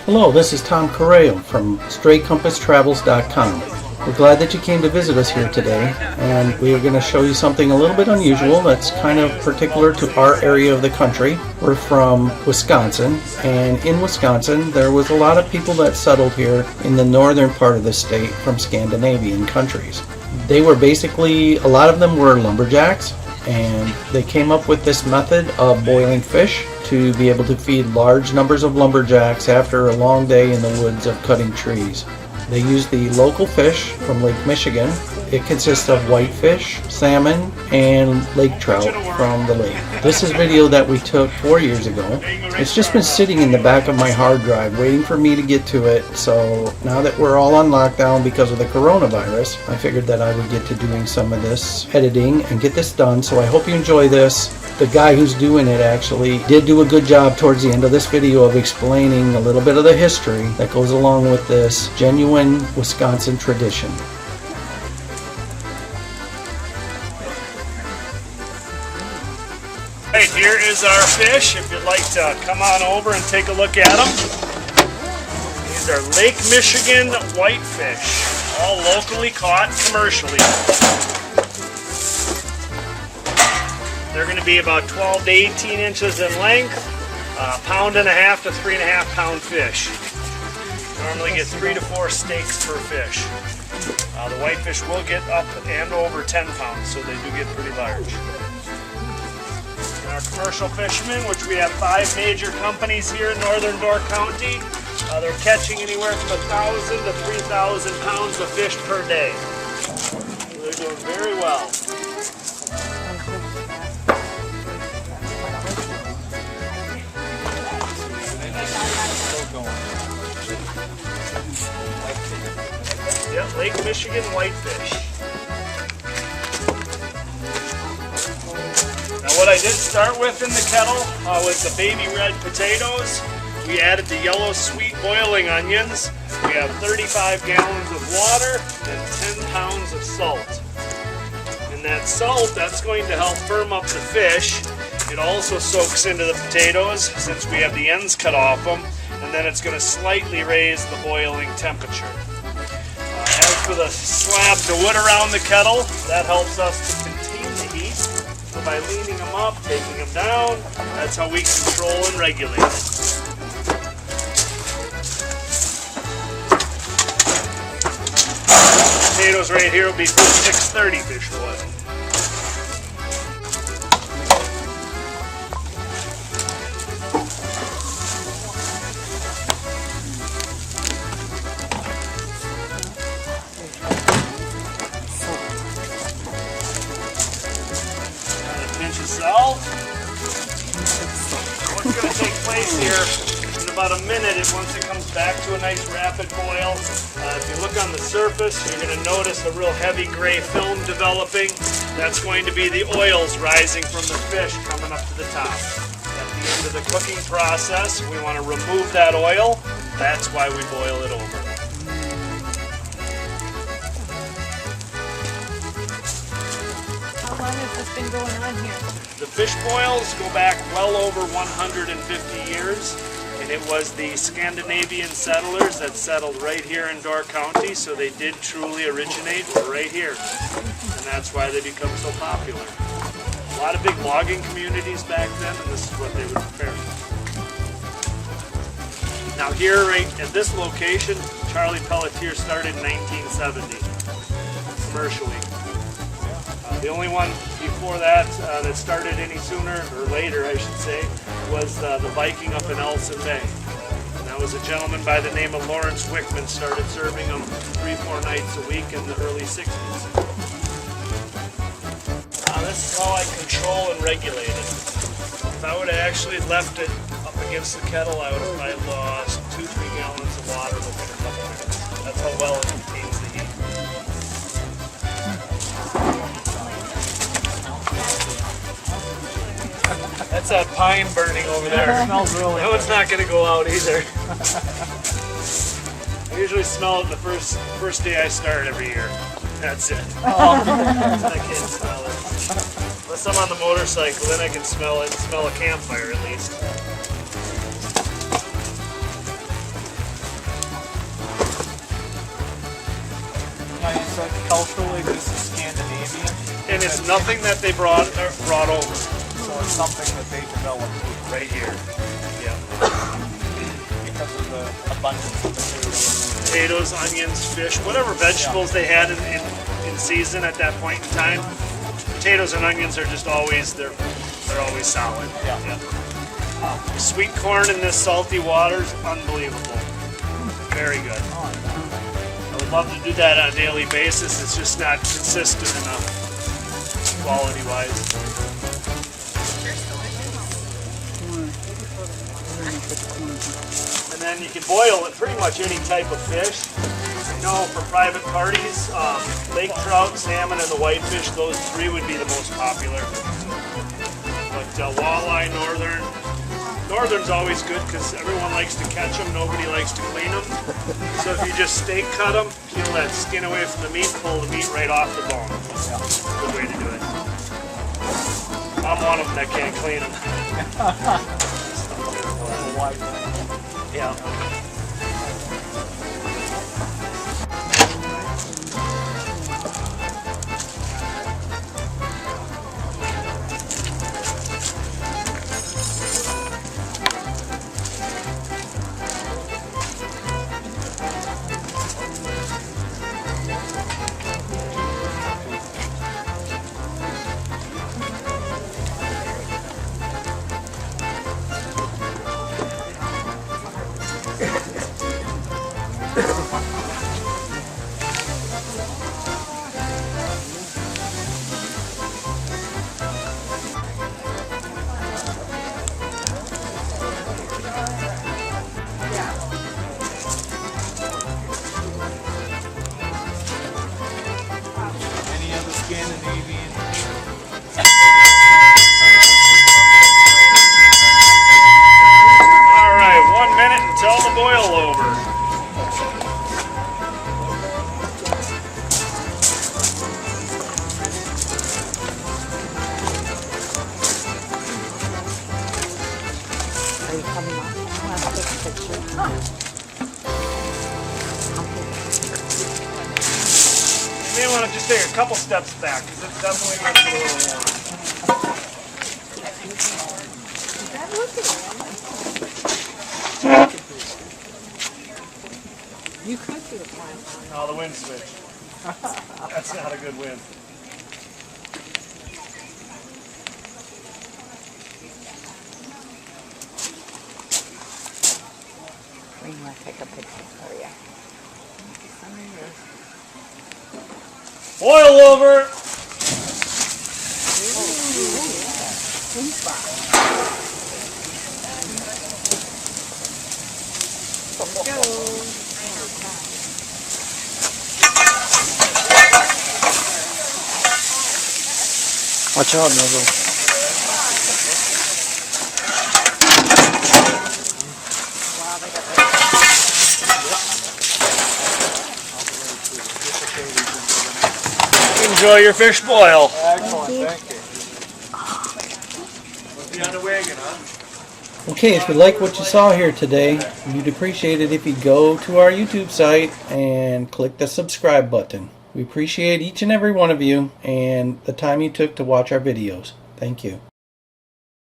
Hello, this is Tom Correo from StrayCompassTravels.com. We're glad that you came to visit us here today, and we are going to show you something a little bit unusual that's kind of particular to our area of the country. We're from Wisconsin, and in Wisconsin there was a lot of people that settled here in the northern part of the state from Scandinavian countries. They were basically, a lot of them were lumberjacks, and they came up with this method of boiling fish to be able to feed large numbers of lumberjacks after a long day in the woods of cutting trees. They use the local fish from Lake Michigan. It consists of whitefish, salmon, and lake trout from the lake. This is video that we took 4 years ago. It's just been sitting in the back of my hard drive waiting for me to get to it, so now that we're all on lockdown because of the coronavirus, I figured that I would get to doing some of this editing and get this done, so I hope you enjoy this. The guy who's doing it actually did do a good job towards the end of this video of explaining a little bit of the history that goes along with this genuine Wisconsin tradition. Right, here is our fish. If you'd like to come on over and take a look at them. These are Lake Michigan whitefish, all locally caught commercially. They're going to be about 12 to 18 inches in length, a pound and a half to 3.5 pound fish. Normally get 3 to 4 steaks per fish. The whitefish will get up and over 10 pounds, so they do get pretty large. Our commercial fishermen, which we have 5 major companies here in northern Door County, they're catching anywhere from 1,000 to 3,000 pounds of fish per day. So they're doing very well. Yep, Lake Michigan whitefish. Now what I did start with in the kettle was the baby red potatoes. We added the yellow sweet boiling onions. We have 35 gallons of water and 10 pounds of salt. And that salt, that's going to help firm up the fish. It also soaks into the potatoes since we have the ends cut off them, and then it's going to slightly raise the boiling temperature. As for the slabs of wood around the kettle, that helps us to contain the heat. So by leaning them up, taking them down, that's how we control and regulate it. Potatoes right here will be 630 fish oil. Salt. What's going to take place here in about a minute is once it comes back to a nice rapid boil, if you look on the surface, you're going to notice a real heavy gray film developing. That's going to be the oils rising from the fish coming up to the top. At the end of the cooking process, we want to remove that oil. That's why we boil it over. How long has this been going on here? The fish boils go back well over 150 years, and it was the Scandinavian settlers that settled right here in Door County, so they did truly originate right here, and that's why they become so popular. A lot of big logging communities back then, and this is what they would prepare. Now here, right at this location, Charlie Pelletier started in 1970, commercially. The only one before that that started any sooner, or later I should say, was the Viking up in Elson Bay. And that was a gentleman by the name of Lawrence Wickman, started serving them 3-4 nights a week in the early 60s. This is how I control and regulate it. If I would have actually left it up against the kettle, I would have probably lost 2-3 gallons of water within a couple minutes. That's how well it retains the heat. That's that pine burning over there. It smells really That one's not going to go out either. I usually smell it the first day I start every year. That's it. I can't smell it. Unless I'm on the motorcycle, then I can smell it and smell a campfire at least. Now you said culturally this is Scandinavian. And it's nothing that they brought over. So it's something that they developed Right here. Yeah. because of the abundance of Potatoes, onions, fish, whatever vegetables they had in season at that point in time. Potatoes and onions are just always they're always solid. Yeah. Sweet corn in this salty water is unbelievable. Very good. I would love to do that on a daily basis. It's just not consistent enough quality wise. And then you can boil it pretty much any type of fish. You know, for private parties, lake trout, salmon, and the whitefish, those three would be the most popular. But walleye, northern's always good because everyone likes to catch them, nobody likes to clean them. So if you just steak cut them, peel that skin away from the meat, pull the meat right off the bone. Good way to do it. I'm one of them that can't clean them. Yeah. Any other Scandinavian? All right, 1 minute until the boil over. Are you coming up? I want to take a picture. You may want to just take a couple steps back because it's definitely going to be a little warm. You could do a plant. Oh, the wind switch. That's not a good wind. We want to take a picture for you. Boil over. Watch out, Nuzzle. Enjoy your fish boil. Excellent, thank you. We'll be on the wagon, huh? Okay, if you like what you saw here today, we'd appreciate it if you'd go to our YouTube site and click the subscribe button. We appreciate each and every one of you and the time you took to watch our videos. Thank you.